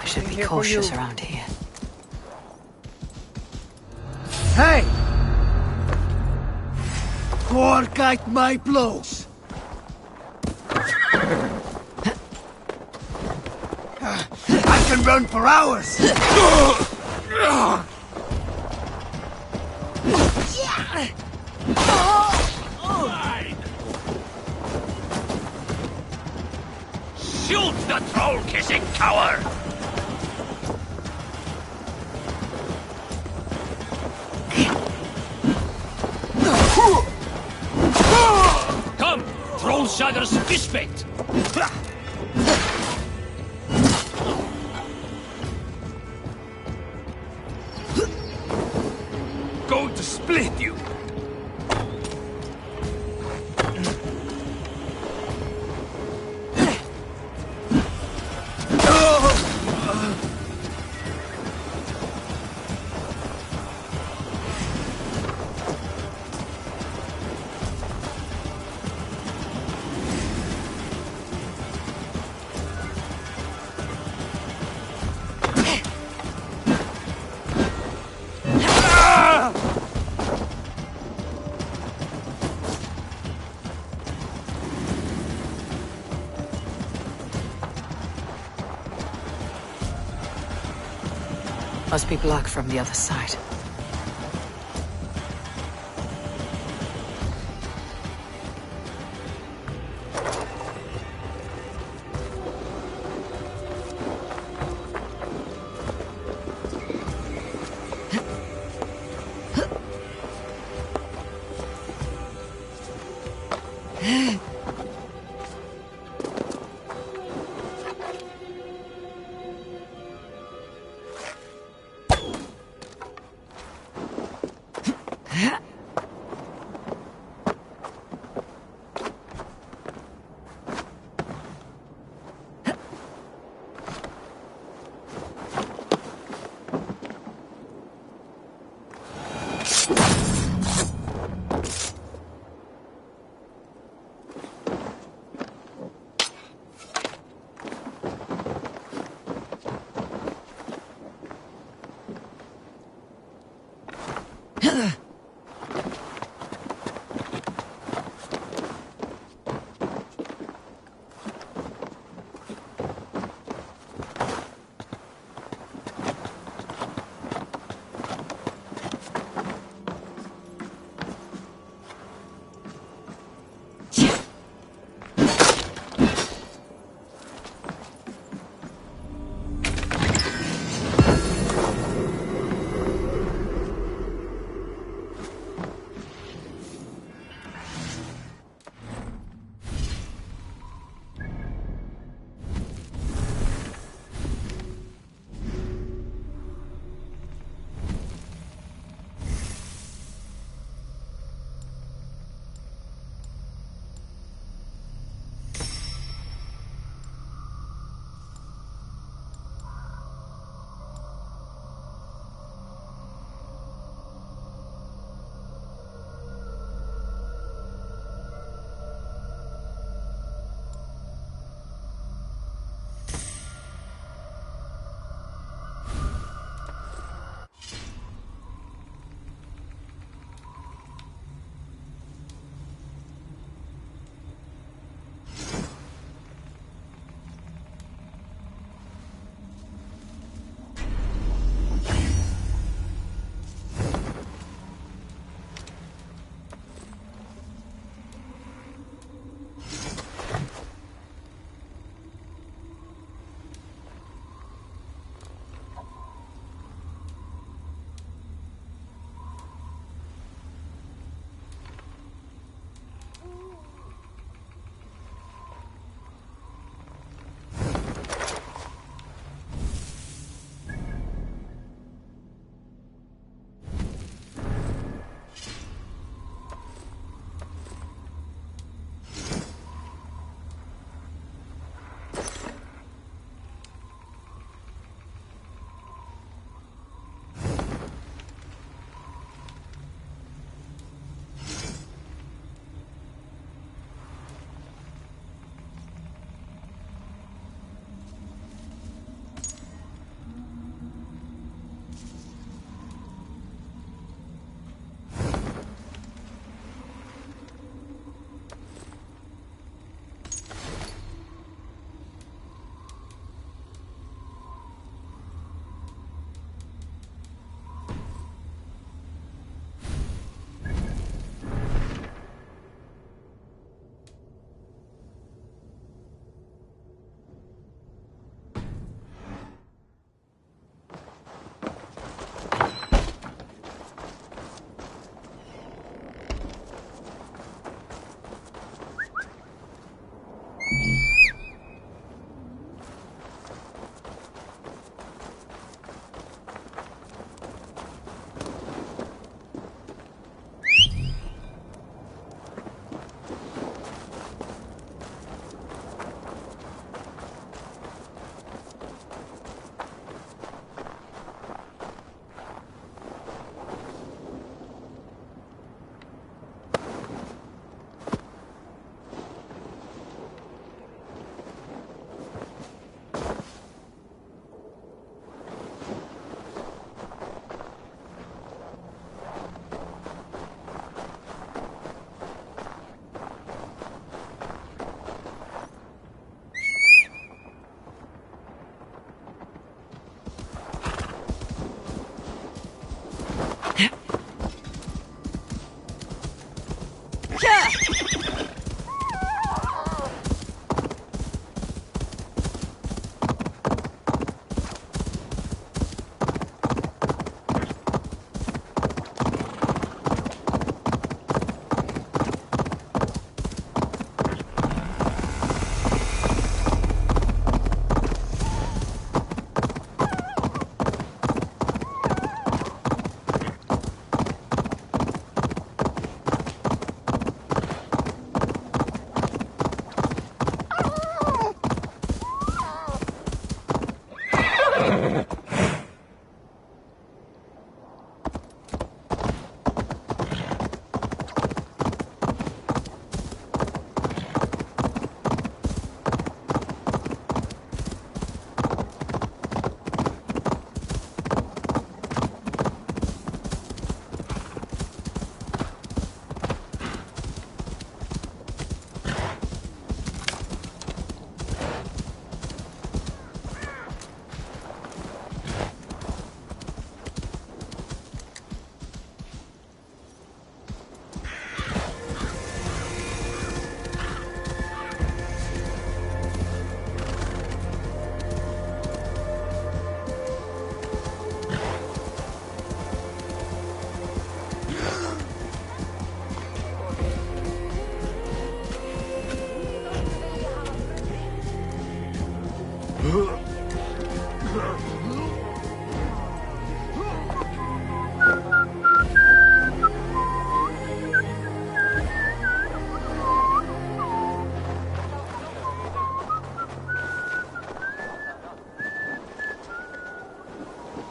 Should be cautious around here. Hey! Forget my blows! I can run for hours! Shoot the troll-kissing coward! Come, Troll Shadder's fishbait! Going to split you! Must be blocked from the other side.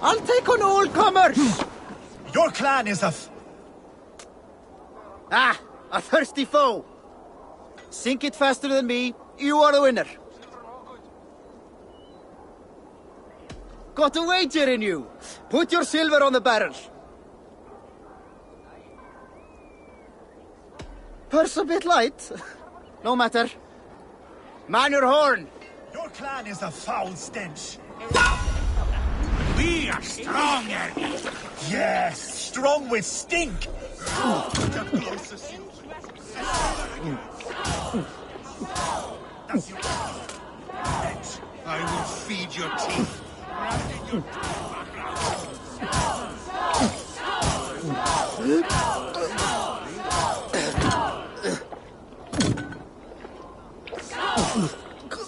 I'll take on all comers! Your clan is a A thirsty foe! Sink it faster than me, you are the winner. Got a wager in you. Put your silver on the barrel. Purse a bit light. No matter. Man your horn. Your clan is a foul stench. We are stronger. Yes, strong with stink. I will feed your teeth.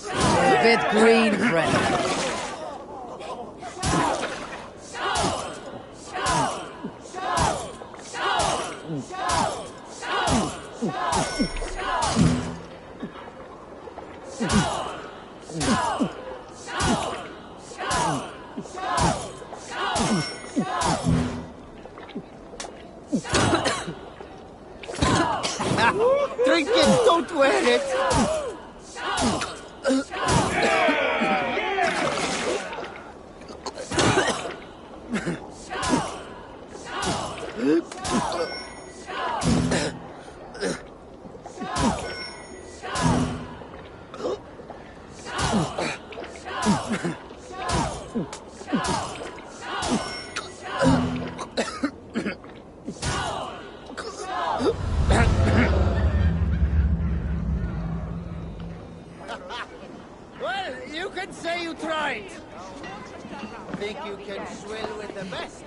A bit green, friend. Drink it, don't wear it. Well, you can say you tried. Think you can swill with the best?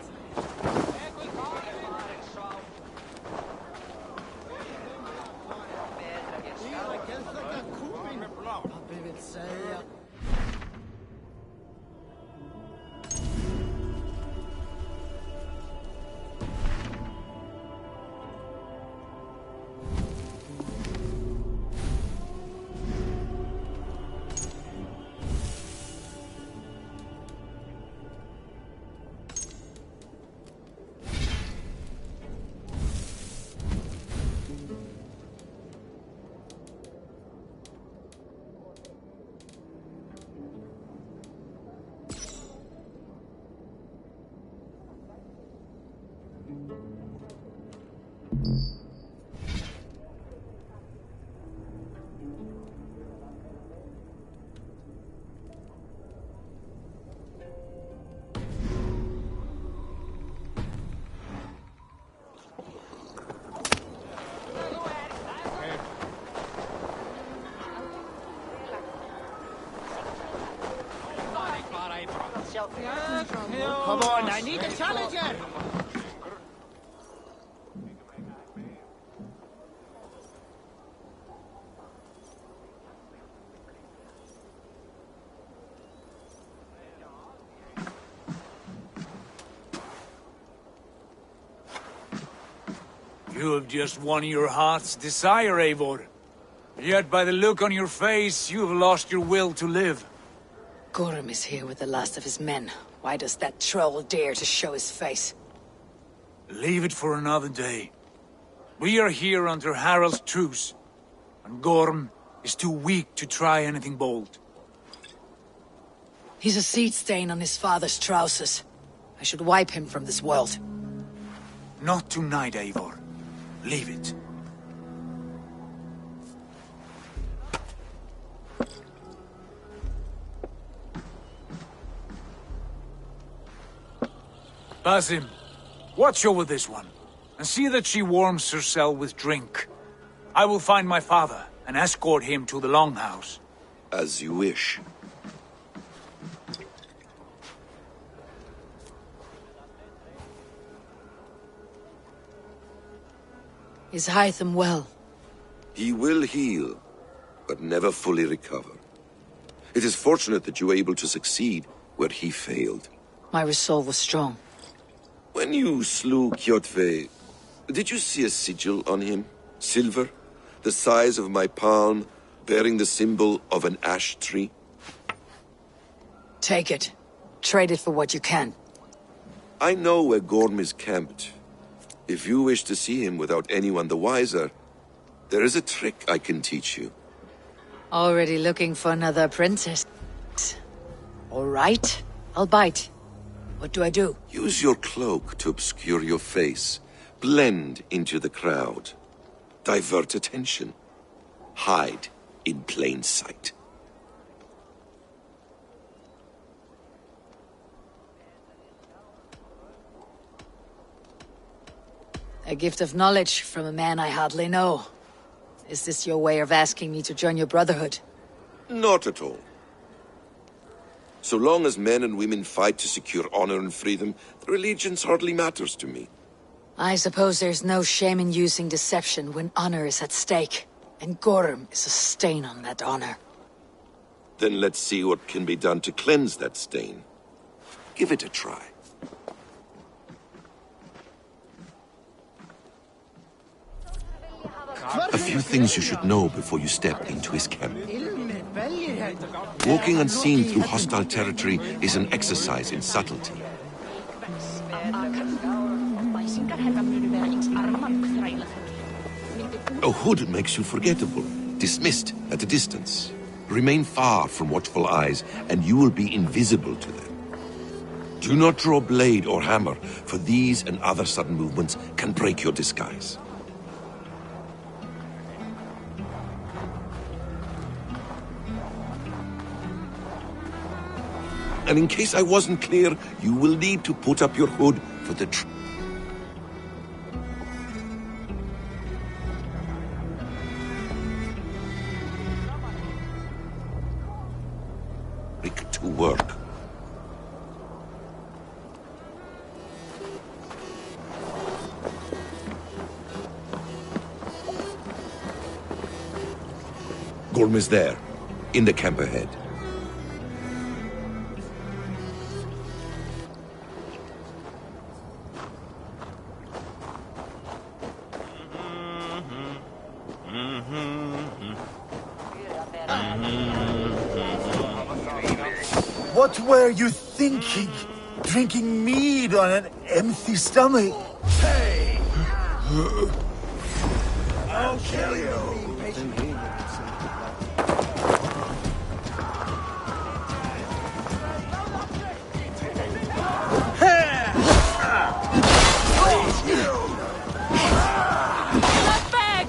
Come on, I need a challenger! You have just won your heart's desire, Eivor. Yet by the look on your face, you have lost your will to live. Gorm is here with the last of his men. Why does that troll dare to show his face? Leave it for another day. We are here under Harald's truce, and Gorm is too weak to try anything bold. He's a seed stain on his father's trousers. I should wipe him from this world. Not tonight, Eivor. Leave it. Basim, watch over this one, and see that she warms herself with drink. I will find my father and escort him to the Longhouse. As you wish. Is Hytham well? He will heal, but never fully recover. It is fortunate that you were able to succeed where he failed. My resolve was strong. When you slew Kjotve, did you see a sigil on him? Silver? The size of my palm, bearing the symbol of an ash tree? Take it. Trade it for what you can. I know where Gorm is camped. If you wish to see him without anyone the wiser, there is a trick I can teach you. Already looking for another apprentice. All right, I'll bite. What do I do? Use your cloak to obscure your face. Blend into the crowd. Divert attention. Hide in plain sight. A gift of knowledge from a man I hardly know. Is this your way of asking me to join your brotherhood? Not at all. So long as men and women fight to secure honor and freedom, their allegiance hardly matters to me. I suppose there's no shame in using deception when honor is at stake. And Gorm is a stain on that honor. Then let's see what can be done to cleanse that stain. Give it a try. A few things you should know before you step into his camp. Walking unseen through hostile territory is an exercise in subtlety. A hood makes you forgettable, dismissed at a distance. Remain far from watchful eyes, and you will be invisible to them. Do not draw blade or hammer, for these and other sudden movements can break your disguise. And in case I wasn't clear, you will need to put up your hood for the trick to work. Gorm is there, in the camp ahead. What were you thinking? Drinking mead on an empty stomach? Hey! I'll kill you!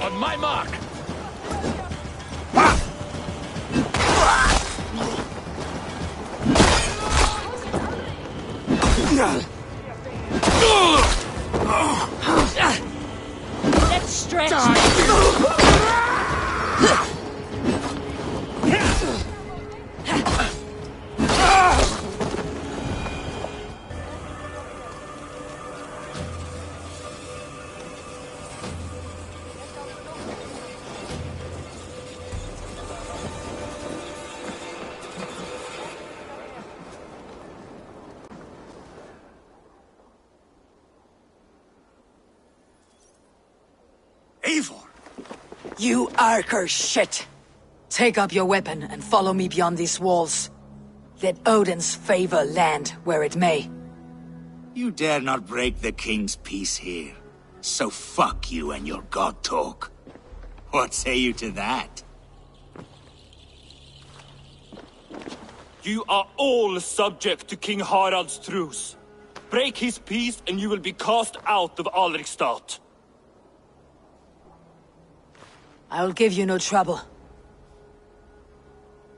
On my mark! Let's stretch! You Arker shit! Take up your weapon and follow me beyond these walls. Let Odin's favor land where it may. You dare not break the king's peace here. So fuck you and your god talk. What say you to that? You are all subject to King Harald's truce. Break his peace and you will be cast out of Alrikstad. I will give you no trouble.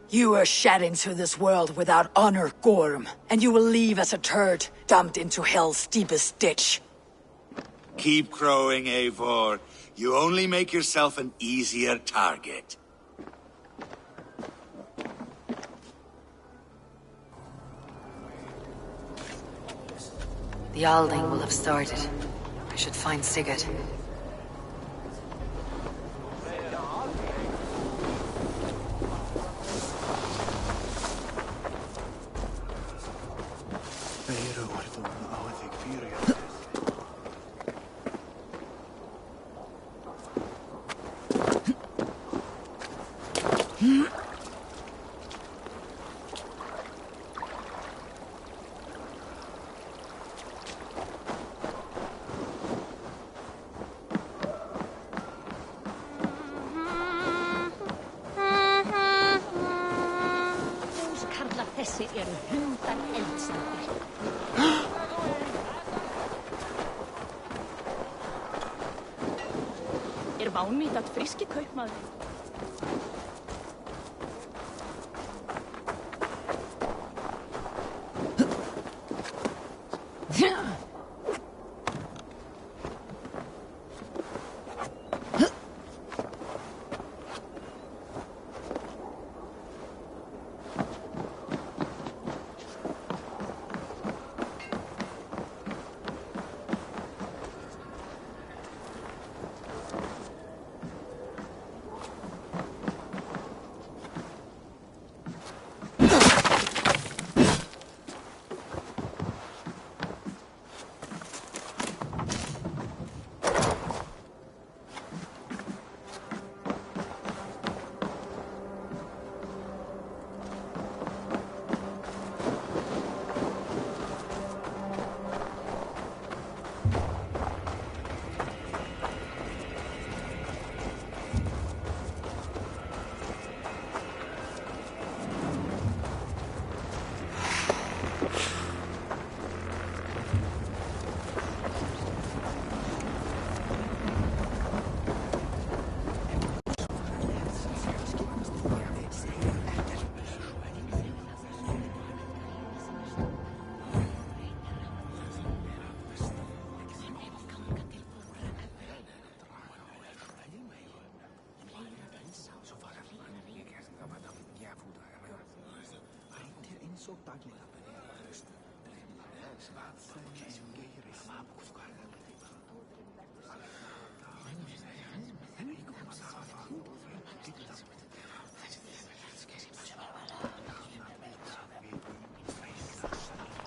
You were shed into this world without honor, Gorm, and you will leave as a turd, dumped into hell's deepest ditch. Keep crowing, Eivor. You only make yourself an easier target. The Alding will have started. I should find Sigurd. eru hundar eldsnöggir. Vánvitað fríski kaupmaður.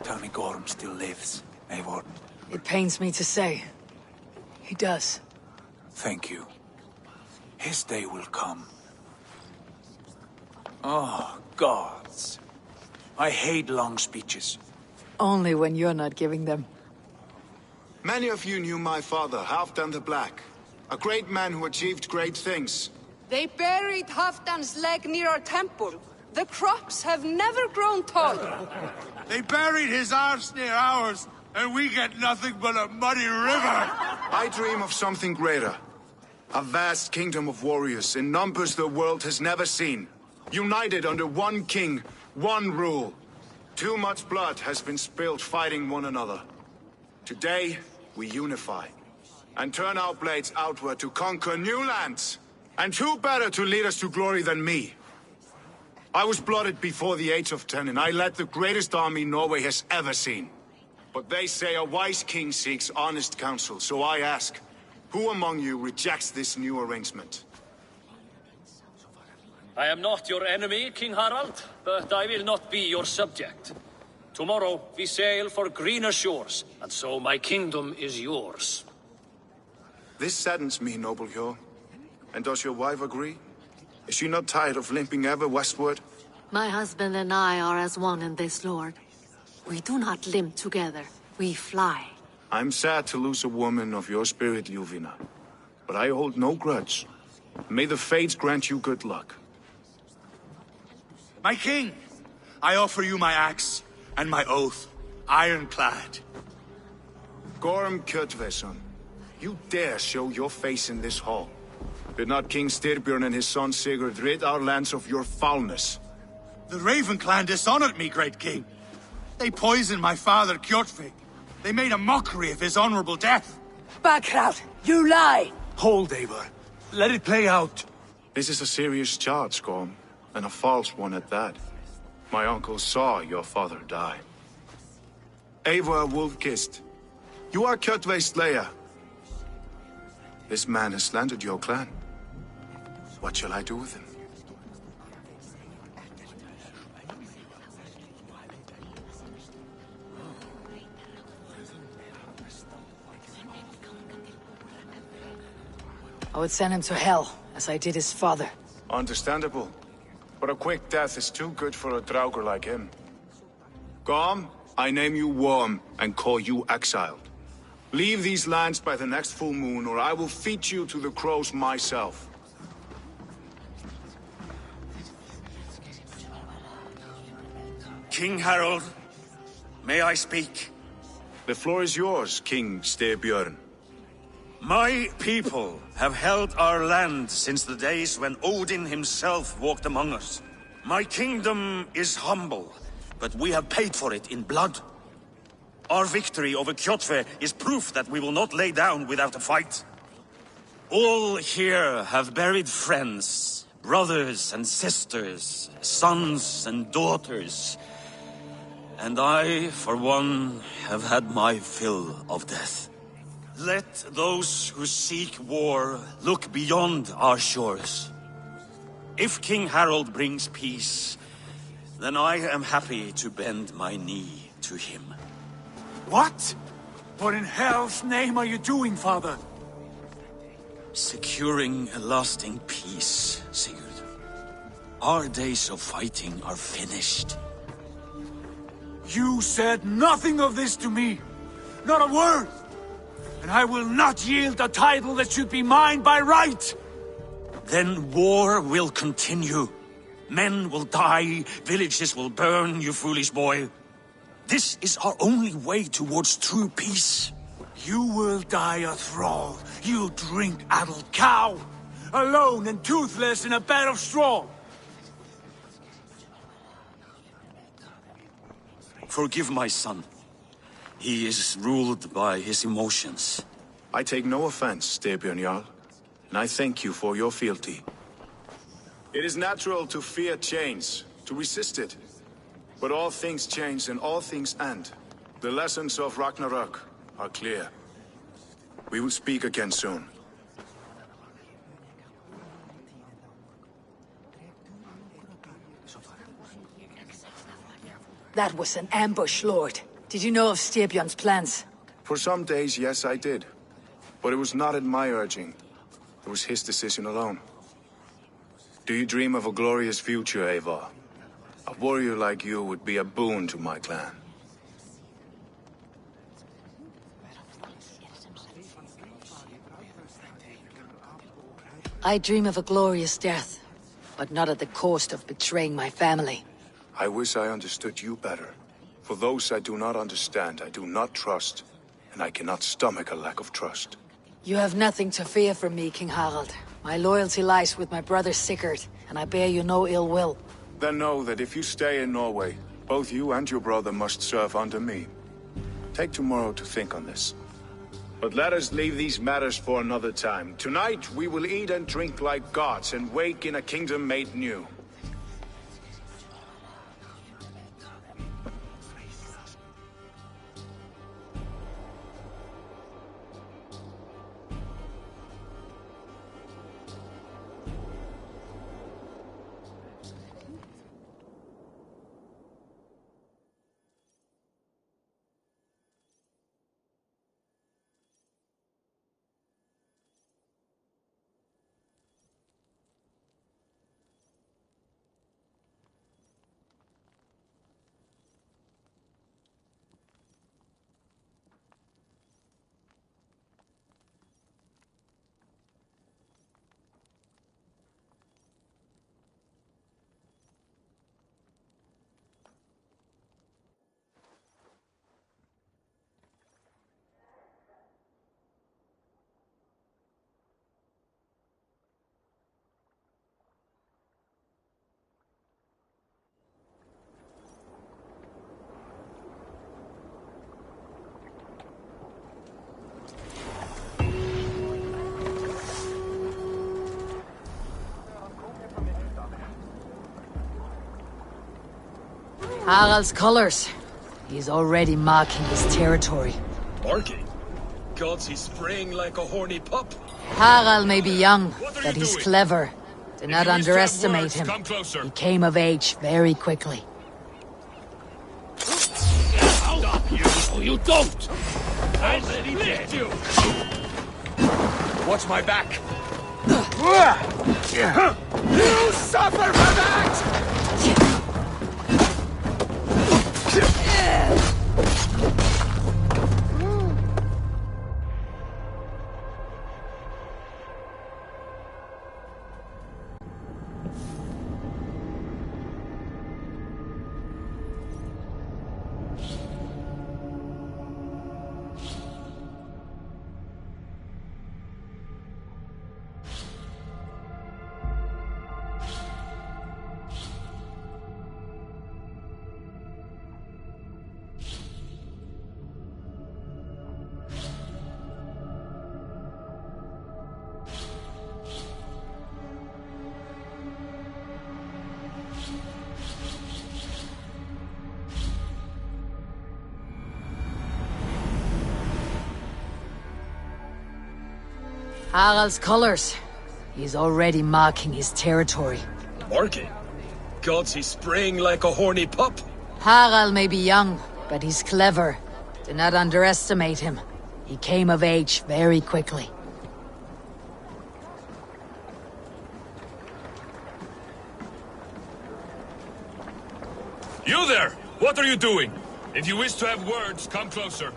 Tell me Gorm still lives, Eivor. It pains me to say. He does. Thank you. His day will come. Oh, gods. I hate long speeches. Only when you're not giving them. Many of you knew my father, Halfdan the Black. A great man who achieved great things. They buried Halfdan's leg near our temple. The crops have never grown tall. They buried his arse near ours, and we get nothing but a muddy river! I dream of something greater. A vast kingdom of warriors in numbers the world has never seen. United under one king, one rule. Too much blood has been spilled fighting one another. Today, we unify. And turn our blades outward to conquer new lands. And who better to lead us to glory than me? I was blooded before the age of 10, and I led the greatest army Norway has ever seen. But they say a wise king seeks honest counsel, so I ask, who among you rejects this new arrangement? I am not your enemy, King Harald, but I will not be your subject. Tomorrow we sail for greener shores, and so my kingdom is yours. This saddens me, noble Hjor. And does your wife agree? Is she not tired of limping ever westward? My husband and I are as one in this, Lord. We do not limp together, we fly. I'm sad to lose a woman of your spirit, Ljuvina. But I hold no grudge. May the fates grant you good luck. My king, I offer you my axe and my oath, ironclad. Gorm Kjotveson, you dare show your face in this hall. Did not King Styrbjörn and his son Sigurd rid our lands of your foulness? The Raven clan dishonored me, great king. They poisoned my father, Kjotve. They made a mockery of his honorable death. Backrout! You lie! Hold, Eivor. Let it play out. This is a serious charge, Gorm, and a false one at that. My uncle saw your father die. Eivor Wolf-Kissed, you are Kjotve's slayer. This man has slandered your clan. What shall I do with him? I would send him to hell, as I did his father. Understandable. But a quick death is too good for a Draugr like him. Gorm, I name you Worm and call you exiled. Leave these lands by the next full moon, or I will feed you to the crows myself. King Harold, may I speak? The floor is yours, King Styrbjörn. My people have held our land since the days when Odin himself walked among us. My kingdom is humble, but we have paid for it in blood. Our victory over Kjotve is proof that we will not lay down without a fight. All here have buried friends, brothers and sisters, sons and daughters. And I, for one, have had my fill of death. Let those who seek war look beyond our shores. If King Harold brings peace, then I am happy to bend my knee to him. What? What in hell's name are you doing, father? Securing a lasting peace, Sigurd. Our days of fighting are finished. You said nothing of this to me. Not a word. And I will not yield a title that should be mine by right. Then war will continue. Men will die, villages will burn, you foolish boy. This is our only way towards true peace. You will die a thrall. You'll drink-addled cow. Alone and toothless in a bed of straw. Forgive my son. He is ruled by his emotions. I take no offense, Styrbjörn Jarl, and I thank you for your fealty. It is natural to fear change, to resist it. But all things change and all things end. The lessons of Ragnarok are clear. We will speak again soon. That was an ambush, Lord. Did you know of Styrbjörn's plans? For some days, yes, I did. But it was not at my urging. It was his decision alone. Do you dream of a glorious future, Eivor? A warrior like you would be a boon to my clan. I dream of a glorious death, but not at the cost of betraying my family. I wish I understood you better. For those I do not understand, I do not trust, and I cannot stomach a lack of trust. You have nothing to fear from me, King Harald. My loyalty lies with my brother Sigurd, and I bear you no ill will. Then know that if you stay in Norway, both you and your brother must serve under me. Take tomorrow to think on this. But let us leave these matters for another time. Tonight we will eat and drink like gods and wake in a kingdom made new. Harald's colors. He's already marking his territory. Barking? Gods, he's spraying like a horny pup. Harald may be young, but he's doing? clever. Do not underestimate words, him. come closer. He came of age very quickly. Stop you! Oh, you don't! I'll split you! Watch my back! You suffer for that! Harald's colors. He's already marking his territory. Marking? Gods, he's spraying like a horny pup. Harald may be young, but he's clever. Do not underestimate him. He came of age very quickly. You there! What are you doing? If you wish to have words, come closer.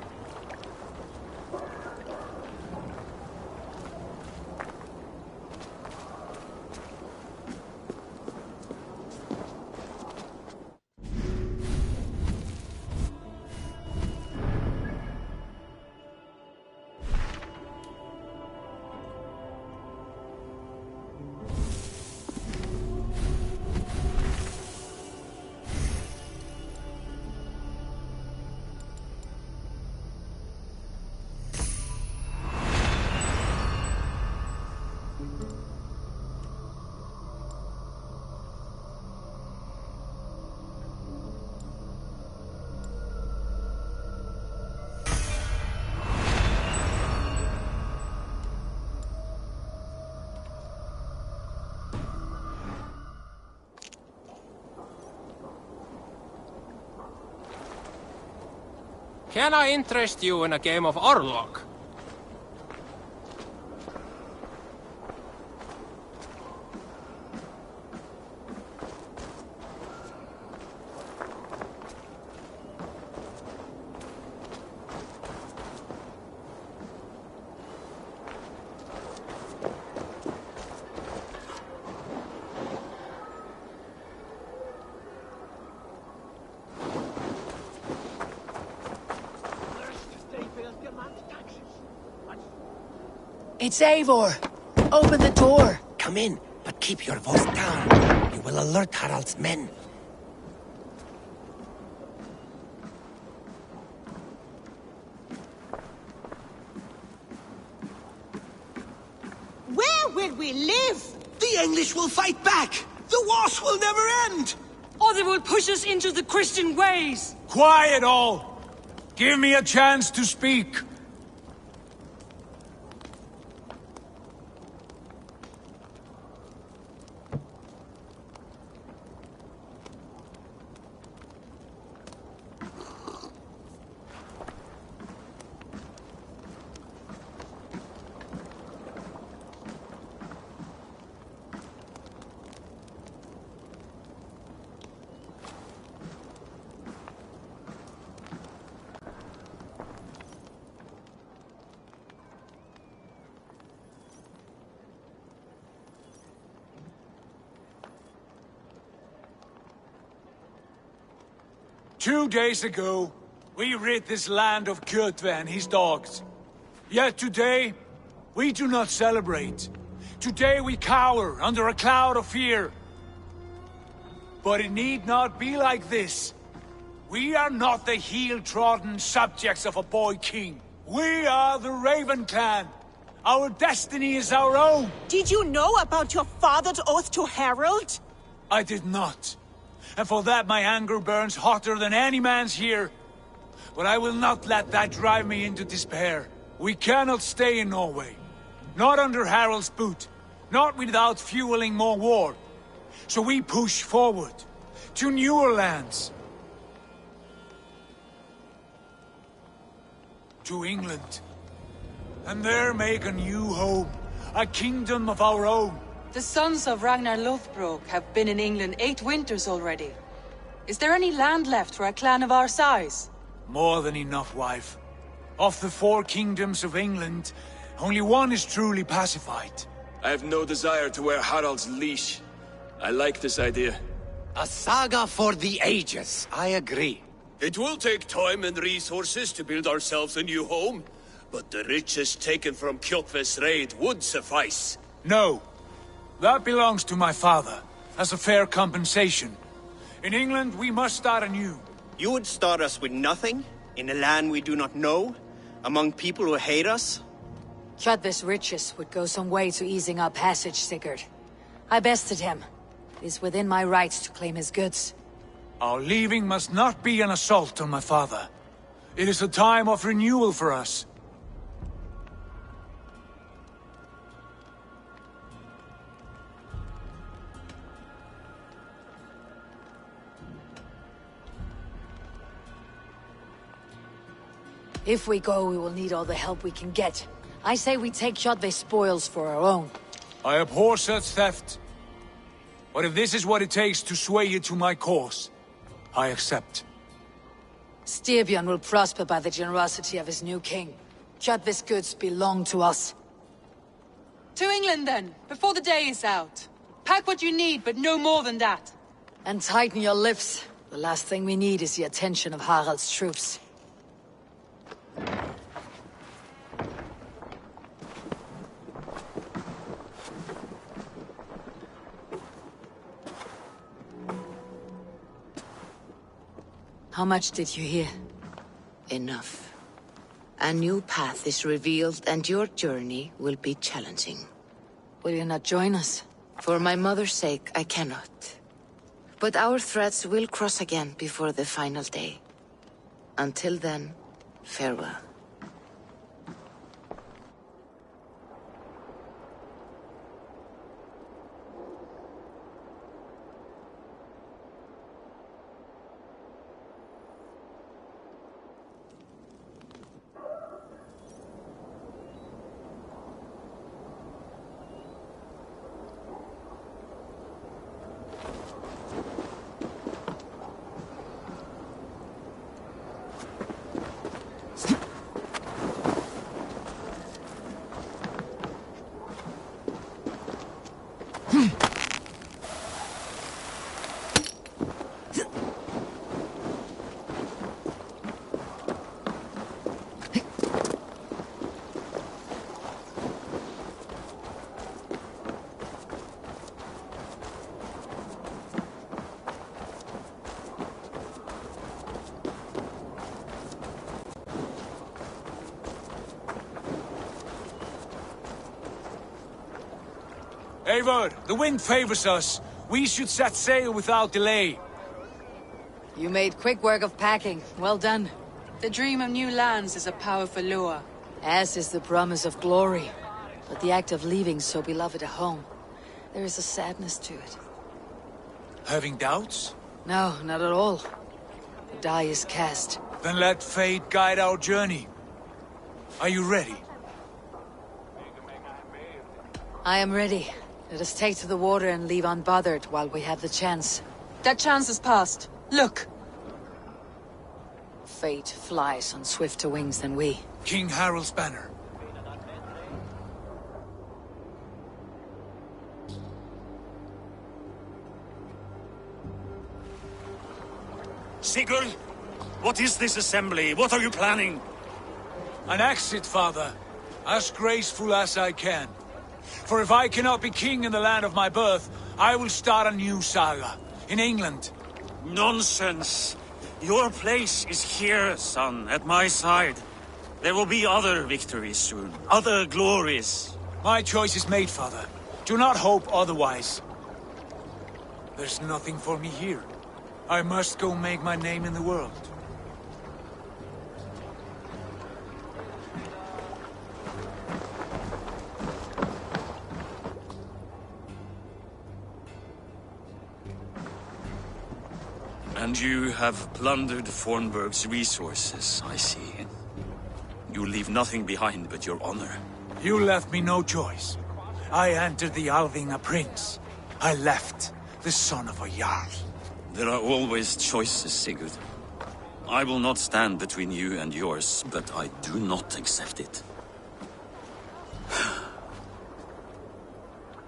Can I interest you in a game of Orlog? It's Eivor! Open the door! Come in, but keep your voice down. You will alert Harald's men. Where will we live? The English will fight back! The wars will never end! Or they will push us into the Christian ways! Quiet all! Give me a chance to speak! Two days ago, we rid this land of Kjotve and his dogs. Yet today, we do not celebrate. Today we cower under a cloud of fear. But it need not be like this. We are not the heel-trodden subjects of a boy king. We are the Raven clan. Our destiny is our own. Did you know about your father's oath to Harald? I did not. And for that my anger burns hotter than any man's here. But I will not let that drive me into despair. We cannot stay in Norway. Not under Harald's boot. Not without fueling more war. So we push forward. To newer lands. To England. And there make a new home. A kingdom of our own. The sons of Ragnar Lothbrok have been in England 8 winters already. Is there any land left for a clan of our size? More than enough, wife. Of the 4 kingdoms of England, only one is truly pacified. I have no desire to wear Harald's leash. I like this idea. A saga for the ages, I agree. It will take time and resources to build ourselves a new home, but the riches taken from Kjotve's raid would suffice. No. That belongs to my father, as a fair compensation. In England, we must start anew. You would start us with nothing? In a land we do not know? Among people who hate us? Kjotve's riches would go some way to easing our passage, Sigurd. I bested him. It is within my rights to claim his goods. Our leaving must not be an assault on my father. It is a time of renewal for us. If we go, we will need all the help we can get. I say we take Kjotve's spoils for our own. I abhor such theft. But if this is what it takes to sway you to my cause, I accept. Styrbjörn will prosper by the generosity of his new king. Kjotve's goods belong to us. To England, then, before the day is out. Pack what you need, but no more than that. And tighten your lips. The last thing we need is the attention of Harald's troops. How much did you hear? Enough. A new path is revealed, and your journey will be challenging. Will you not join us? For my mother's sake, I cannot. But our threads will cross again before the final day. Until then, farewell. Eivor, the wind favors us. We should set sail without delay. You made quick work of packing. Well done. The dream of new lands is a powerful lure. As is the promise of glory. But the act of leaving so beloved a home, there is a sadness to it. Having doubts? No, not at all. The die is cast. Then let fate guide our journey. Are you ready? I am ready. Let us take to the water and leave unbothered while we have the chance. That chance is past. Look! Fate flies on swifter wings than we. King Harald's banner. Sigurd! What is this assembly? What are you planning? An exit, father. As graceful as I can. For if I cannot be king in the land of my birth, I will start a new saga. In England. Nonsense! Your place is here, son, at my side. There will be other victories soon. Other glories. My choice is made, father. Do not hope otherwise. There's nothing for me here. I must go make my name in the world. And you have plundered Fornburg's resources, I see. You leave nothing behind but your honor. You left me no choice. I entered the Alving a prince. I left, the son of a Jarl. There are always choices, Sigurd. I will not stand between you and yours, but I do not accept it.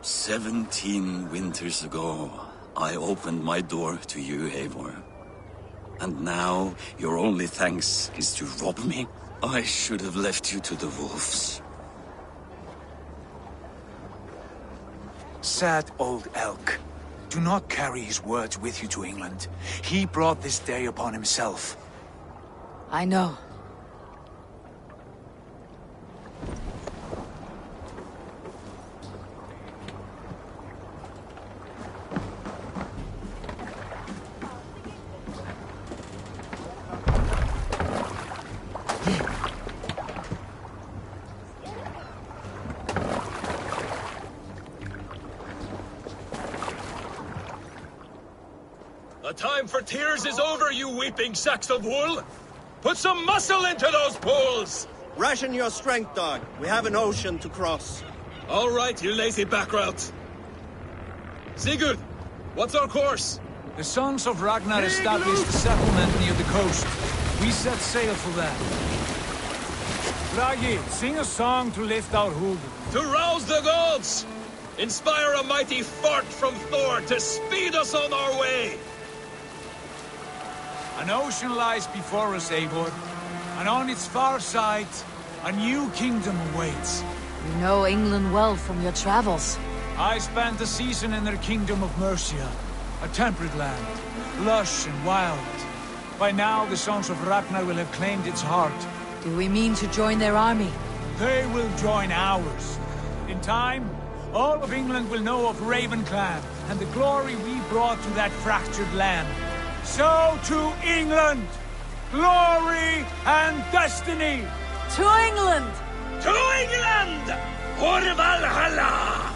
17 winters ago, I opened my door to you, Eivor. And now, your only thanks is to rob me? I should have left you to the wolves. Sad old elk. Do not carry his words with you to England. He brought this day upon himself. I know. The time for tears is over, you weeping sacks of wool! Put some muscle into those pulls! Ration your strength, dog. We have an ocean to cross. All right, you lazy backrout. Sigurd, what's our course? The Sons of Ragnar established a settlement near the coast. We set sail for that. Bragi, sing a song to lift our hood. To rouse the gods! Inspire a mighty fart from Thor to speed us on our way! An ocean lies before us, Eivor, and on its far side, a new kingdom awaits. You know England well from your travels. I spent a season in their kingdom of Mercia, a temperate land, lush and wild. By now, the Sons of Ragnar will have claimed its heart. Do we mean to join their army? They will join ours. In time, all of England will know of Ravenclan and the glory we brought to that fractured land. So to England! Glory and destiny! To England! To England! For Valhalla!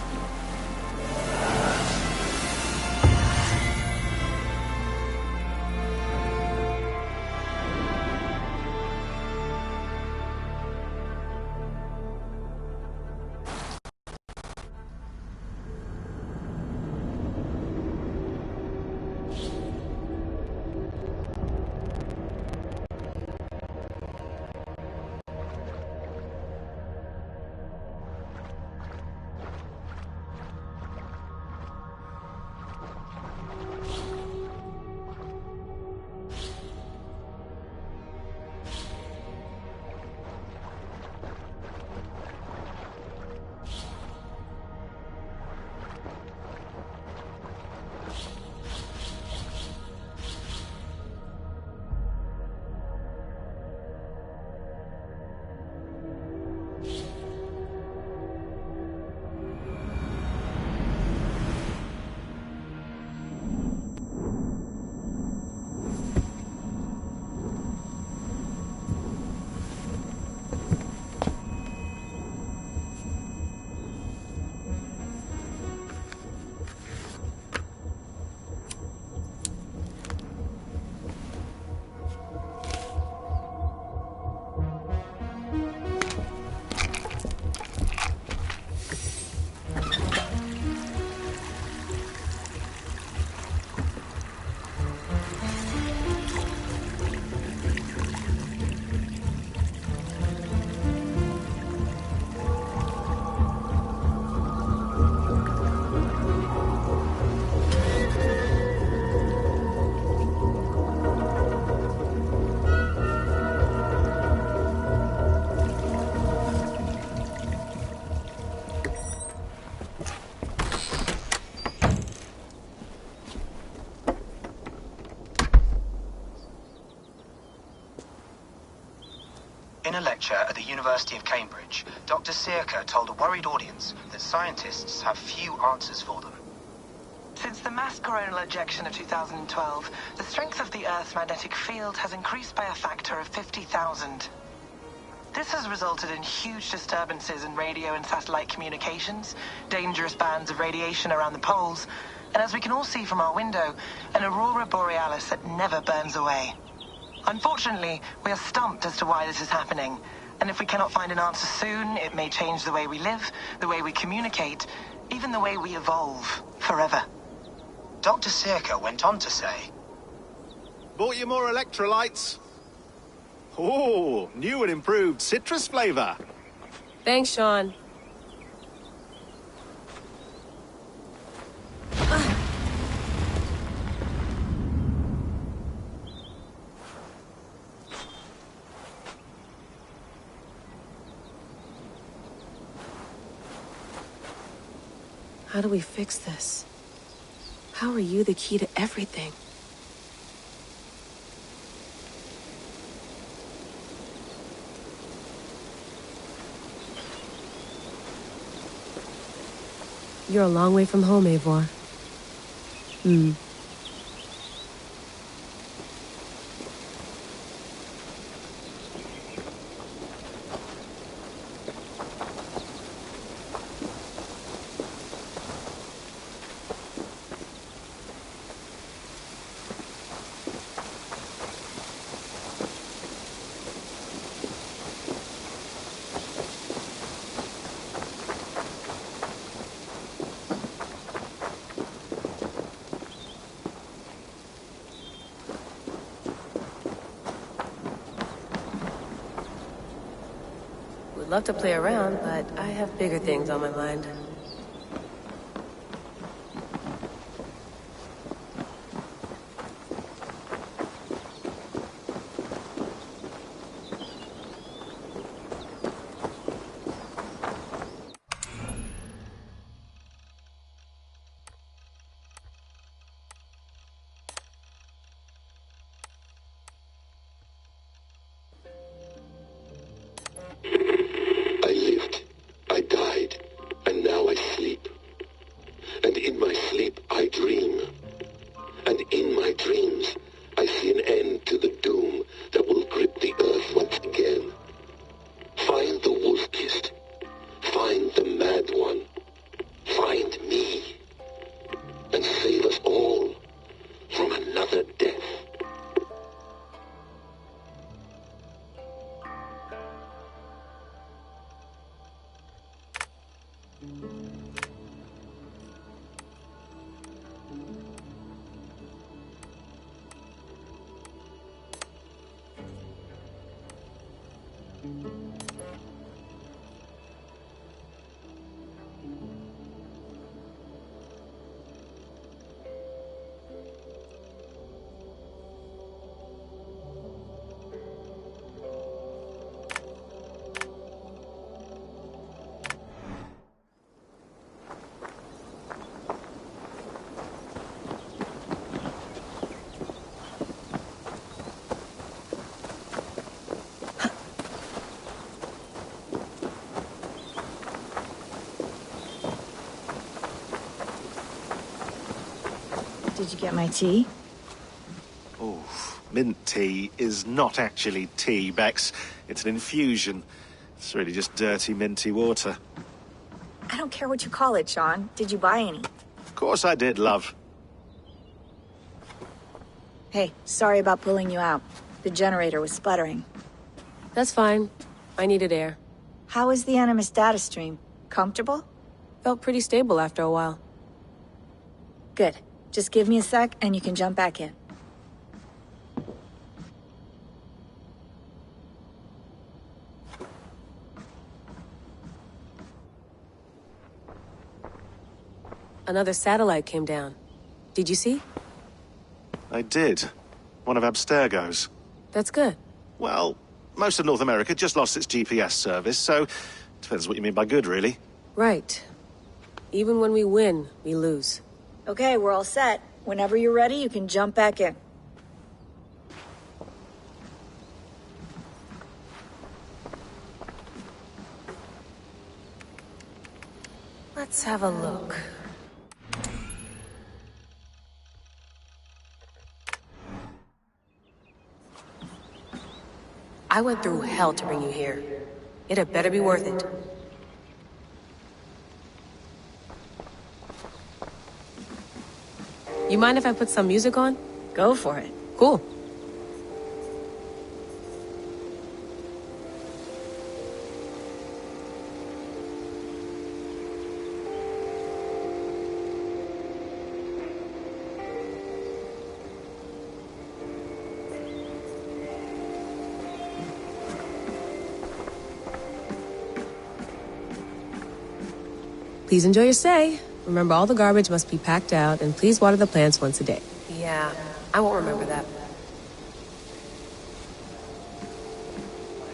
In a lecture at the University of Cambridge, Dr. Zolko told a worried audience that scientists have few answers for them. Since the mass coronal ejection of 2012, the strength of the Earth's magnetic field has increased by a factor of 50,000. This has resulted in huge disturbances in radio and satellite communications, dangerous bands of radiation around the poles, and as we can all see from our window, an aurora borealis that never burns away. Unfortunately, we are stumped as to why this is happening, and if we cannot find an answer soon, it may change the way we live, the way we communicate, even the way we evolve, forever. Dr. Zolko went on to say, Bought you more electrolytes? Oh, new and improved citrus flavor. Thanks, Sean. How do we fix this? How are you the key to everything? You're a long way from home, Eivor. Would love to play around, but I have bigger things on my mind. Did you get my tea? Oh, mint tea is not actually tea, Bex. It's an infusion. It's really just dirty, minty water. I don't care what you call it, Sean. Did you buy any? Of course I did, love. Hey, sorry about pulling you out. The generator was sputtering. That's fine. I needed air. How was the Animus data stream? Comfortable? Felt pretty stable after a while. Good. Just give me a sec and you can jump back in. Another satellite came down. Did you see? I did. One of Abstergo's. That's good. Well, most of North America just lost its GPS service, so depends what you mean by good, really. Right. Even when we win, we lose. Okay, we're all set. Whenever you're ready, you can jump back in. Let's have a look. I went through hell to bring you here. It had better be worth it. You mind if I put some music on? Go for it. Cool. Please enjoy your stay. Remember, all the garbage must be packed out, and please water the plants once a day. Yeah, I won't remember that.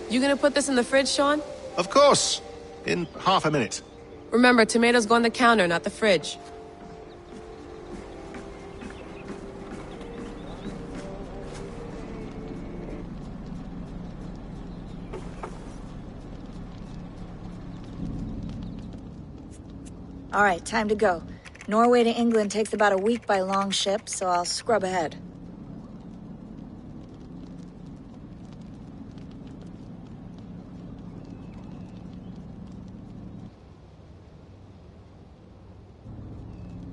You gonna put this in the fridge, Sean? Of course. In half a minute. Remember, tomatoes go on the counter, not the fridge. All right, time to go. Norway to England takes about a week by long ship, so I'll scrub ahead.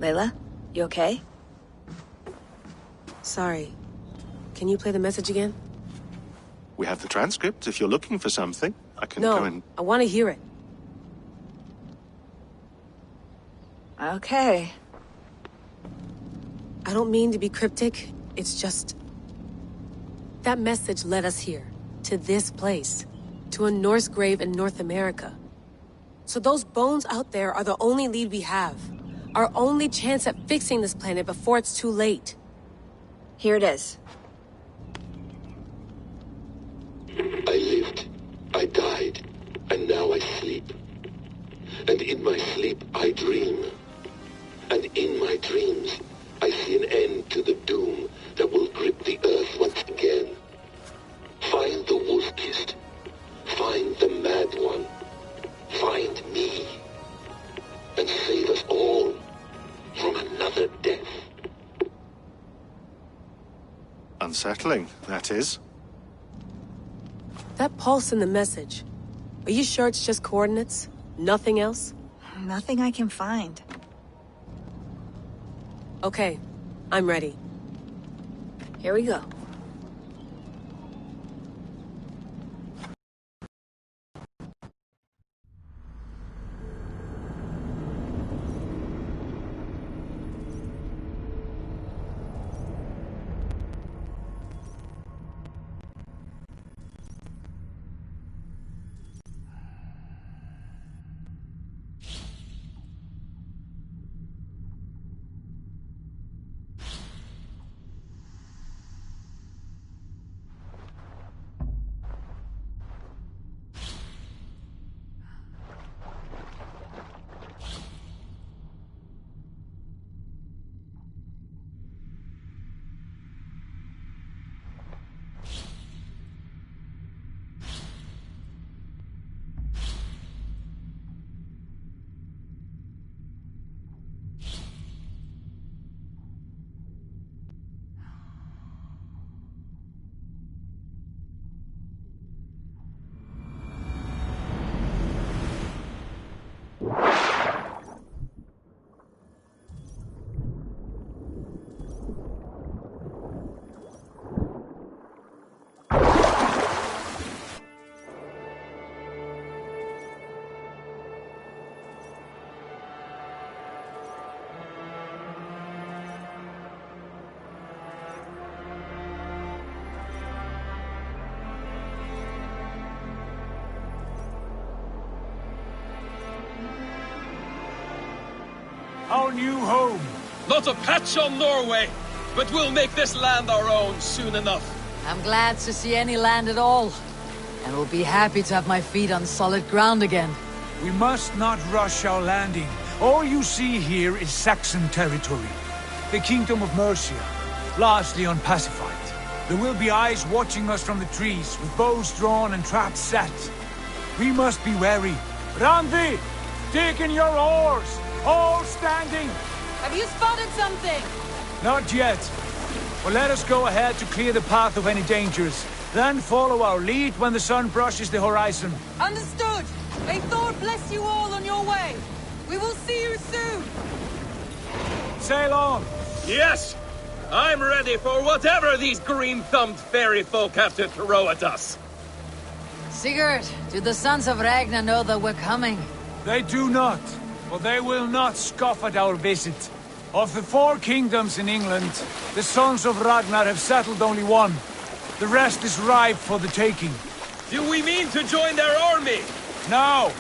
Layla, you okay? Sorry. Can you play the message again? We have the transcript. If you're looking for something, I can go and... No, I want to hear it. Okay. I don't mean to be cryptic. It's just... That message led us here. To this place. to a Norse grave in North America. So those bones out there are the only lead we have. Our only chance at fixing this planet before it's too late. Here it is. I lived, I died, and now I sleep. And in my sleep I dream. And in my dreams I see an end to the doom that will grip the earth once again. Find the wolf-kissed. Find the mad one. Find me. And save us all from another death. Unsettling, that is. That pulse in the message. Are you sure it's just coordinates? Nothing else? Nothing I can find. Okay, I'm ready. Here we go. Our new home. Not a patch on Norway, but we'll make this land our own soon enough. I'm glad to see any land at all, and will be happy to have my feet on solid ground again. We must not rush our landing. All you see here is Saxon territory. The Kingdom of Mercia, largely unpacified. There will be eyes watching us from the trees, with bows drawn and traps set. We must be wary. Randi! Dig in your oars! All standing! Have you spotted something? Not yet. But let us go ahead to clear the path of any dangers. Then follow our lead when the sun brushes the horizon. Understood! May Thor bless you all on your way! We will see you soon! Sail on! Yes! I'm ready for whatever these green-thumbed fairy folk have to throw at us. Sigurd, do the sons of Ragnar know that we're coming? They do not. But they will not scoff at our visit. Of the 4 kingdoms in England, the sons of Ragnar have settled only one. The rest is ripe for the taking. Do we mean to join their army? No,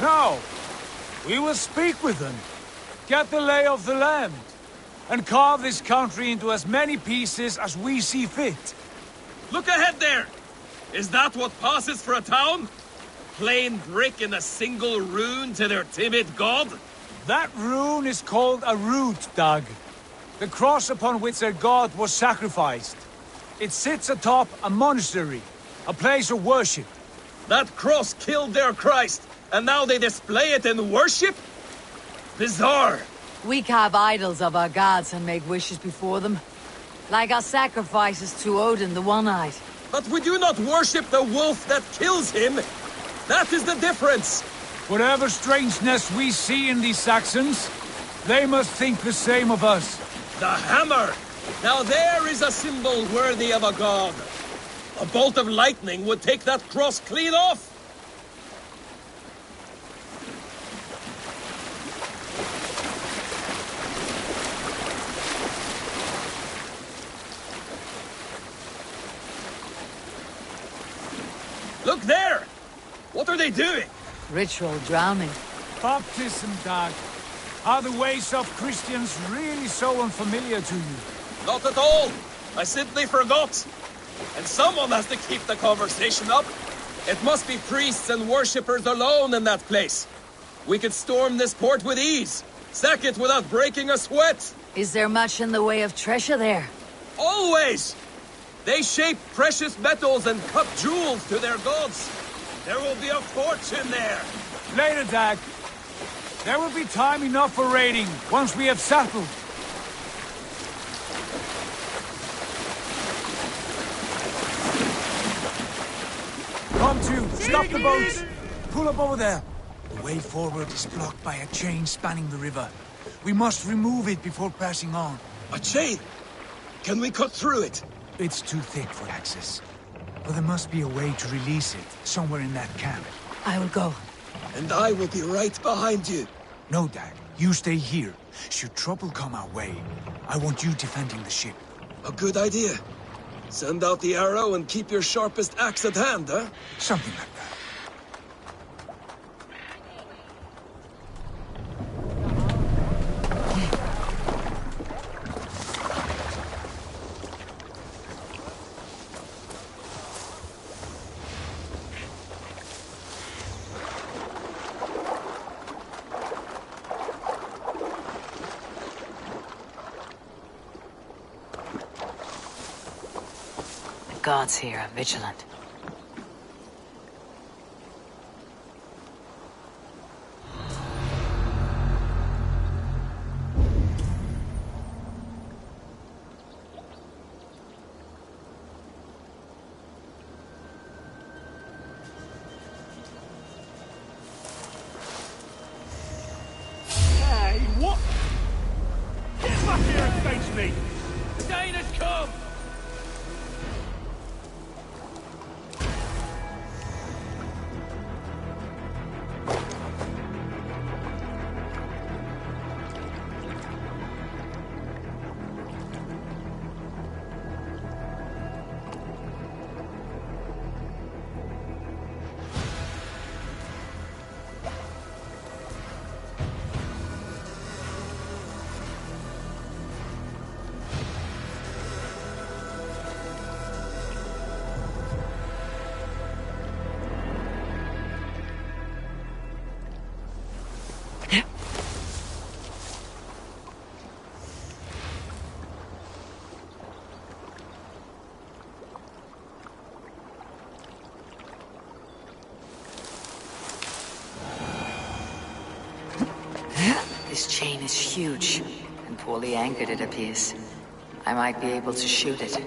no. We will speak with them, get the lay of the land, and carve this country into as many pieces as we see fit. Look ahead there! Is that what passes for a town? Plain brick and a single rune to their timid god? That rune is called a root, Dag. The cross upon which their god was sacrificed. It sits atop a monastery, a place of worship. That cross killed their Christ, and now they display it in worship? Bizarre. We carve idols of our gods and make wishes before them. Like our sacrifices to Odin the One-Eyed. But we do not worship the wolf that kills him. That is the difference! Whatever strangeness we see in these Saxons, they must think the same of us. The hammer! Now there is a symbol worthy of a god. A bolt of lightning would take that cross clean off! Look there! What are they doing? Ritual drowning. Baptism, Dag. Are the ways of Christians really so unfamiliar to you? Not at all. I simply forgot. And someone has to keep the conversation up. It must be priests and worshippers alone in that place. We could storm this port with ease. Sack it without breaking a sweat. Is there much in the way of treasure there? Always! They shape precious metals and cut jewels to their gods. There will be a fortune there. Later, Dag. There will be time enough for raiding, once we have settled. Come to, stop the boats! Pull up over there. The way forward is blocked by a chain spanning the river. We must remove it before passing on. A chain? Can we cut through it? It's too thick for access. But there must be a way to release it, somewhere in that camp. I will go. And I will be right behind you. No, Dag. You stay here. Should trouble come our way, I want you defending the ship. A good idea. Send out the arrow and keep your sharpest axe at hand, huh? Something like that. The gods here are vigilant. Hey, what? Get back here and face me! The Dane has come! This chain is huge, and poorly anchored it appears. I might be able to shoot it.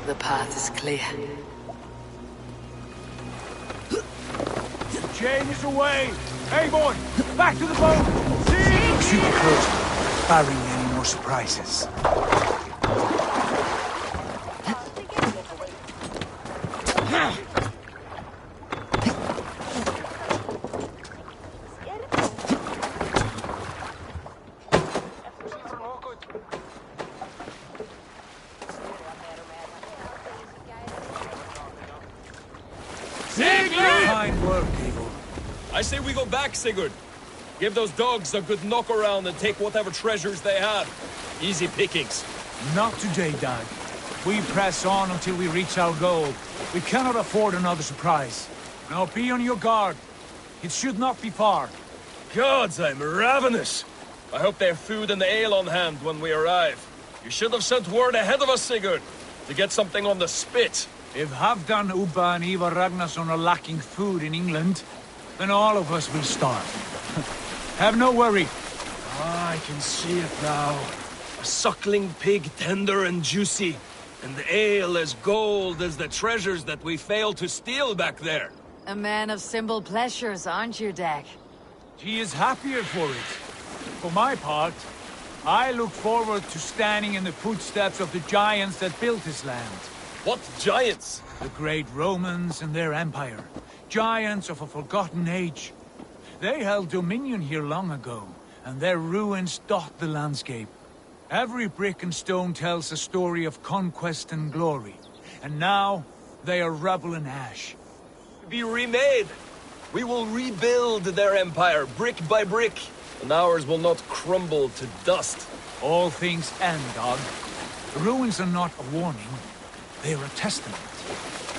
The path is clear. The chain is away! Hey, boy! Back to the boat! Shoot it close, barring any more surprises. Fine work, Eagle. I say we go back, Sigurd. Give those dogs a good knock around and take whatever treasures they have. Easy pickings. Not today, Dag. We press on until we reach our goal. We cannot afford another surprise. Now be on your guard. It should not be far. Gods, I'm ravenous. I hope they have food and ale on hand when we arrive. You should have sent word ahead of us, Sigurd, to get something on the spit. If Halfdan, Ubba and Ivar Ragnarsson are lacking food in England, then all of us will starve. Have no worry. Ah, I can see it now. A suckling pig, tender and juicy. And the ale as gold as the treasures that we failed to steal back there. A man of simple pleasures, aren't you, Dak? She is happier for it. For my part, I look forward to standing in the footsteps of the giants that built this land. What giants? The great Romans and their empire. Giants of a forgotten age. They held dominion here long ago, and their ruins dot the landscape. Every brick and stone tells a story of conquest and glory. And now, they are rubble and ash. Be remade. We will rebuild their empire, brick by brick. And ours will not crumble to dust. All things end, dog. The ruins are not a warning. They are a testament.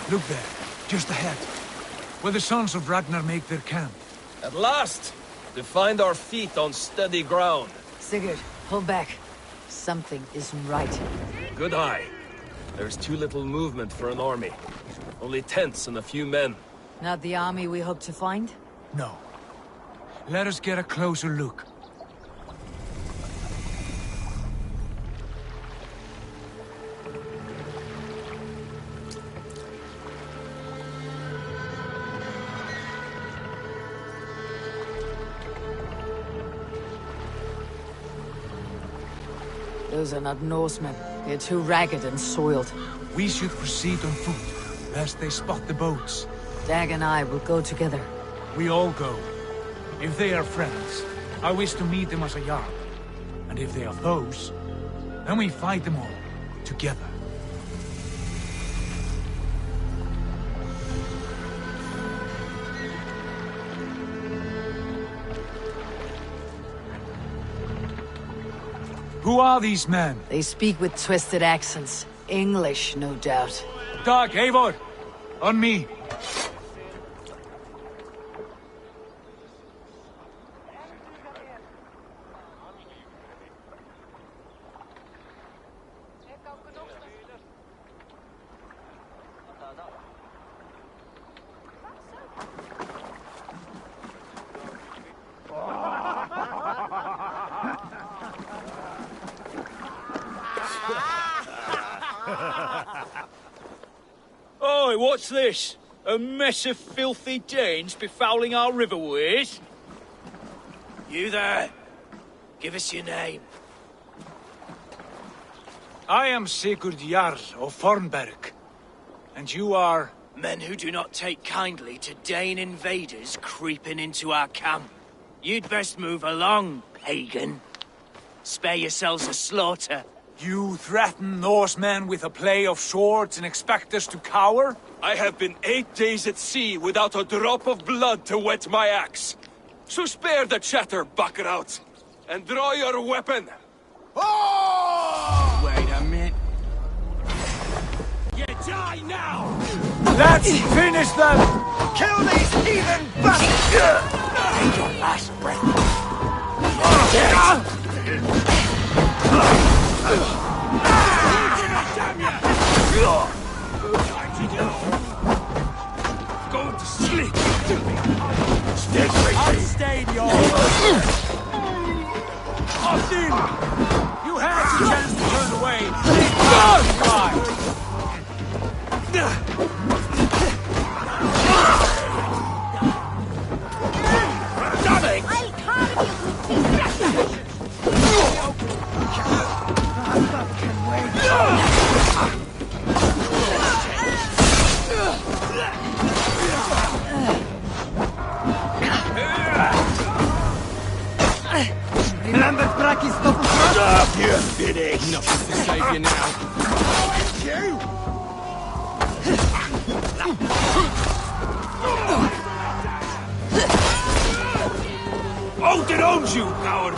Look there, just ahead. Where the sons of Ragnar make their camp. At last! To find our feet on steady ground. Sigurd, hold back. Something isn't right. Good eye. There's too little movement for an army. Only tents and a few men. Not the army we hope to find? No. Let us get a closer look. Those are not Norsemen. They're too ragged and soiled. We should proceed on foot, lest they spot the boats. Dag and I will go together. We all go. If they are friends, I wish to meet them as a Jarl. And if they are foes, then we fight them all, together. Who are these men? They speak with twisted accents. English, no doubt. Dag, Eivor! On me! Oi, what's this? A mess of filthy Danes befouling our riverways? You there? Give us your name. I am Sigurd Jarl of Fornberg. And you are... Men who do not take kindly to Dane invaders creeping into our camp. You'd best move along, pagan. Spare yourselves a slaughter. You threaten Norsemen with a play of swords and expect us to cower? I have been 8 days at sea without a drop of blood to wet my axe. So spare the chatter, Buckerout, and draw your weapon. Oh! Wait a minute. You die now! Let's finish them! Kill these heathen bastards! Take your last breath. Go to sleep! Unstayed, y'all! Austin! You had the chance to turn away! Remember Braki's double thrust? You're finished! Nothing to save you now. Odin owns you, coward!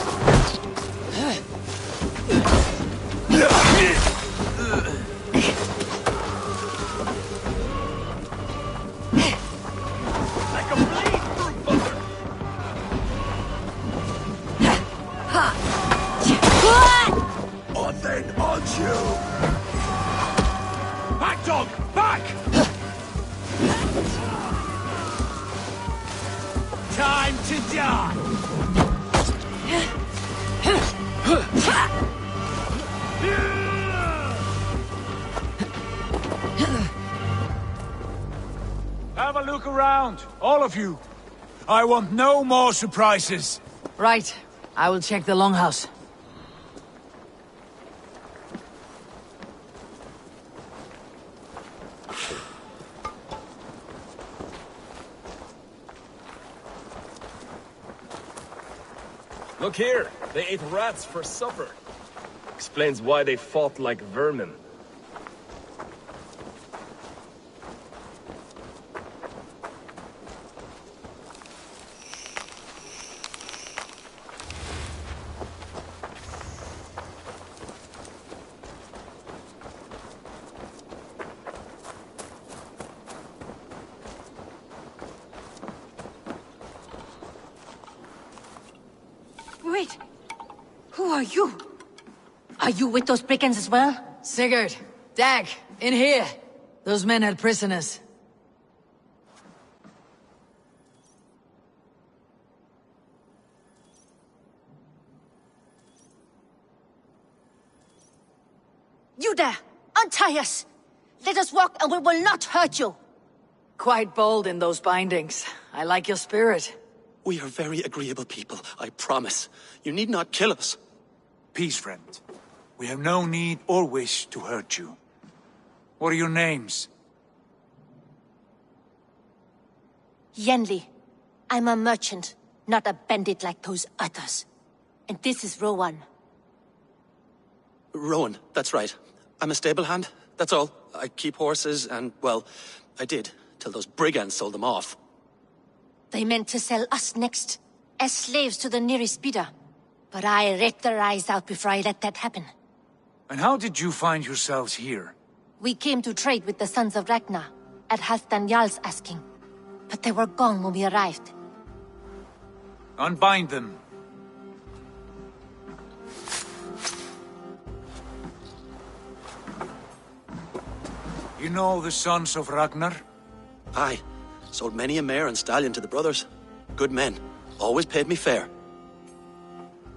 Like a blade through butter! On then, on you! Back, dog! Back! Time to die! a look around, all of you. I want no more surprises. Right. I will check the longhouse. Look here, they ate rats for supper. Explains why they fought like vermin. Wait! Who are you? Are you with those brigands as well? Sigurd, Dag, in here. Those men had prisoners. You there! Untie us! Let us walk and we will not hurt you! Quite bold in those bindings. I like your spirit. We are very agreeable people, I promise. You need not kill us. Peace, friend. We have no need or wish to hurt you. What are your names? Yenli. I'm a merchant, not a bandit like those others. And this is Rowan. Rowan, that's right. I'm a stable hand, that's all. I keep horses and, well, I did, till those brigands sold them off. They meant to sell us next, as slaves to the nearest bidder. But I ripped their eyes out before I let that happen. And how did you find yourselves here? We came to trade with the Sons of Ragnar, at Halfdan Jarl's asking. But they were gone when we arrived. Unbind them. You know the Sons of Ragnar? Aye. Sold many a mare and stallion to the brothers. Good men. Always paid me fair.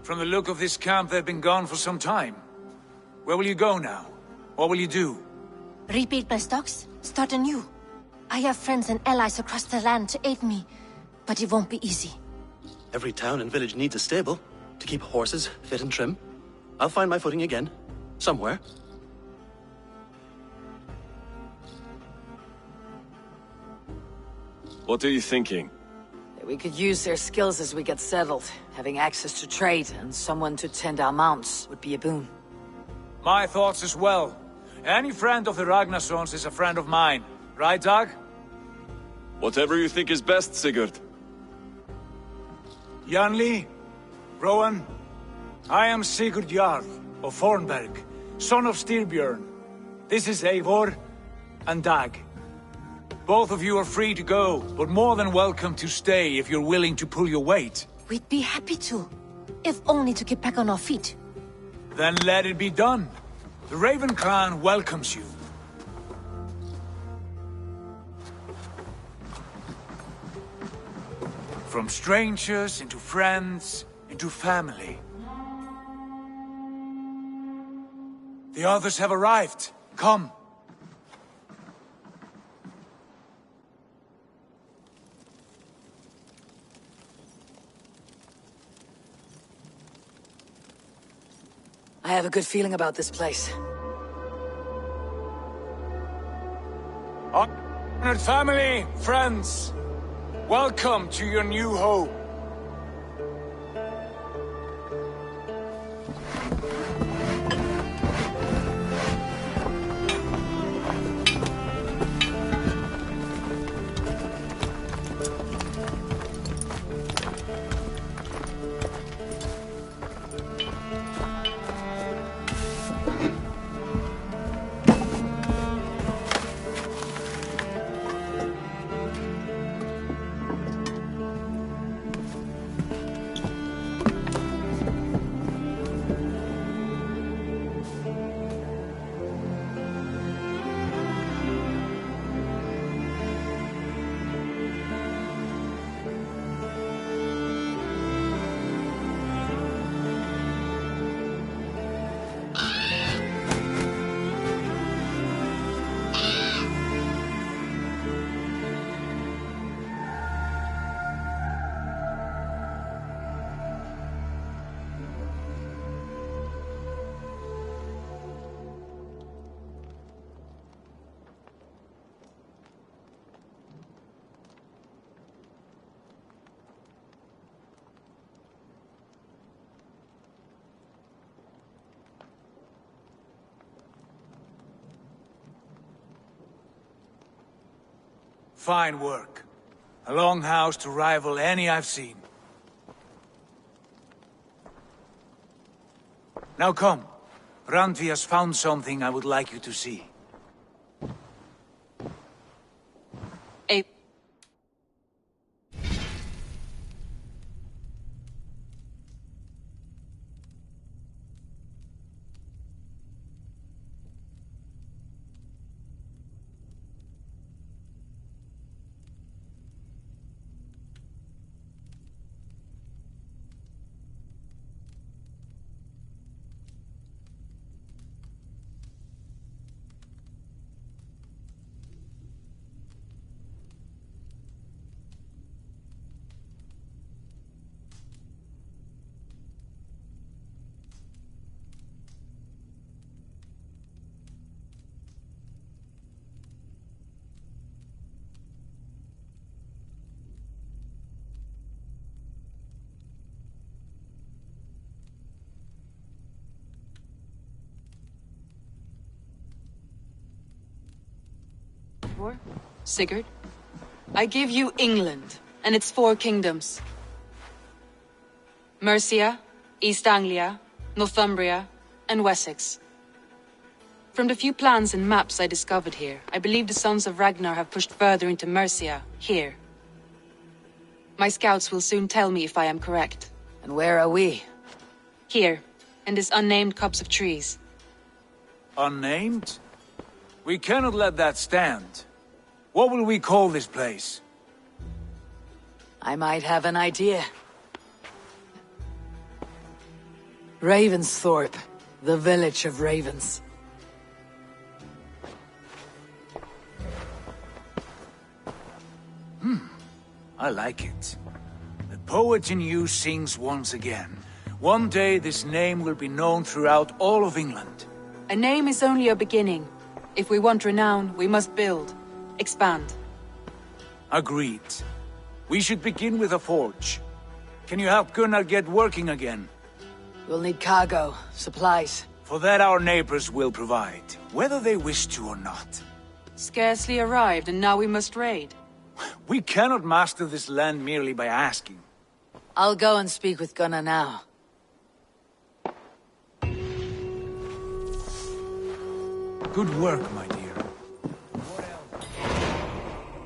From the look of this camp, they've been gone for some time. Where will you go now? What will you do? Rebuild my stocks, start anew. I have friends and allies across the land to aid me, but it won't be easy. Every town and village needs a stable to keep horses fit and trim. I'll find my footing again. Somewhere. What are you thinking? We could use their skills as we get settled. Having access to trade and someone to tend our mounts would be a boon. My thoughts as well. Any friend of the Ragnarsons is a friend of mine. Right, Dag? Whatever you think is best, Sigurd. Janli, Rowan, I am Sigurd Jarl of Fornberg, son of Styrbjörn. This is Eivor and Dag. Both of you are free to go, but more than welcome to stay if you're willing to pull your weight. We'd be happy to, if only to get back on our feet. Then let it be done. The Raven Clan welcomes you. From strangers into friends, into family. The others have arrived. Come. I have a good feeling about this place. Honored family, friends, welcome to your new home. Fine work. A longhouse to rival any I've seen. Now come. Randvi has found something I would like you to see. Sigurd, I give you England and its 4 kingdoms. Mercia, East Anglia, Northumbria, and Wessex. From the few plans and maps I discovered here, I believe the Sons of Ragnar have pushed further into Mercia, here. My scouts will soon tell me if I am correct. And where are we? Here, in this unnamed copse of trees. Unnamed? We cannot let that stand. What will we call this place? I might have an idea. Ravensthorpe, the village of ravens. I like it. The poet in you sings once again. One day this name will be known throughout all of England. A name is only a beginning. If we want renown, we must build. Expand. Agreed. We should begin with a forge. Can you help Gunnar get working again? We'll need cargo, supplies. For that our neighbors will provide, whether they wish to or not. Scarcely arrived, and now we must raid. We cannot master this land merely by asking. I'll go and speak with Gunnar now. Good work, my dear.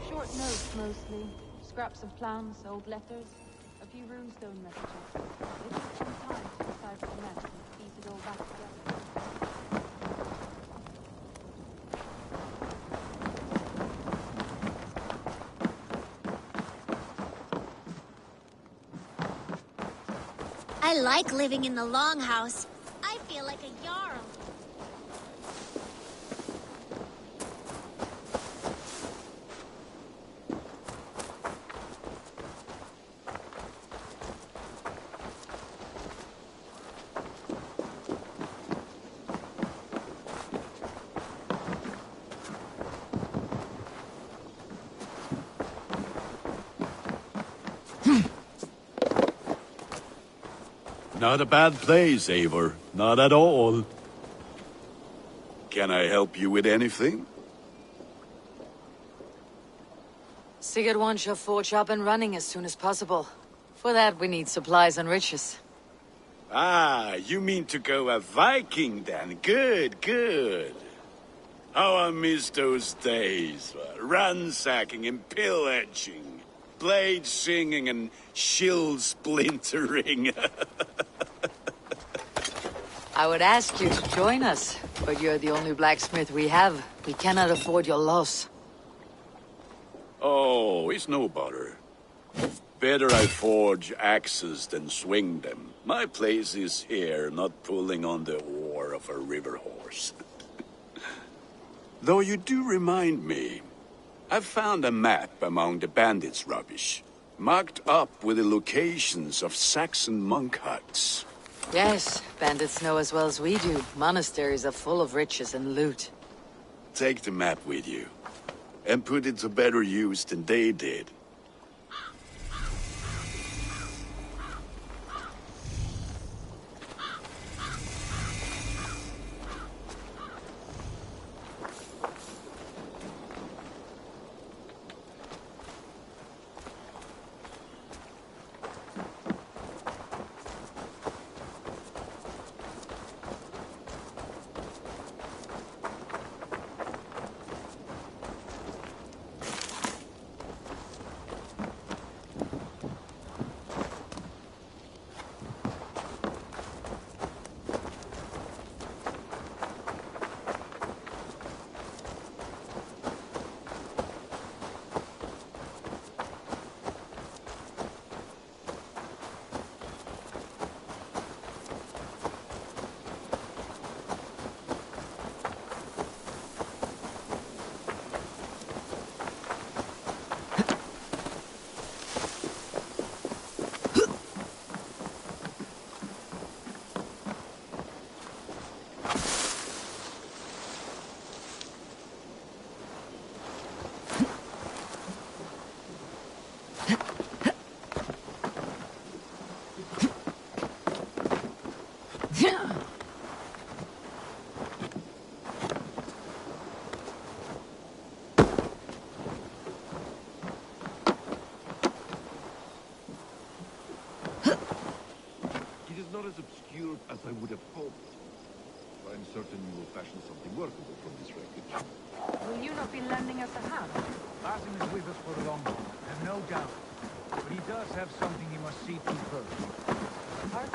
Short notes, mostly. Scraps of plans, old letters, a few runestone messages. It took some time to decipher the mess and piece it all back together. I like living in the longhouse. I feel like a jarl. Not a bad place, Eivor. Not at all. Can I help you with anything? Sigurd wants your forge up and running as soon as possible. For that, we need supplies and riches. Ah, you mean to go a Viking then? Good, good. How I miss those days. Ransacking and pillaging. Blade singing and shield splintering. I would ask you to join us, but you're the only blacksmith we have. We cannot afford your loss. Oh, it's no bother. Better I forge axes than swing them. My place is here, not pulling on the oar of a river horse. Though you do remind me, I've found a map among the bandits' rubbish, marked up with the locations of Saxon monk huts. Yes, bandits know as well as we do. Monasteries are full of riches and loot. Take the map with you, and put it to better use than they did. as I would have hoped. I'm certain you will fashion something workable from this wreckage. Will you not be lending us a hand? Basim is with us for the long haul, I have no doubt. But he does have something he must see to first. Our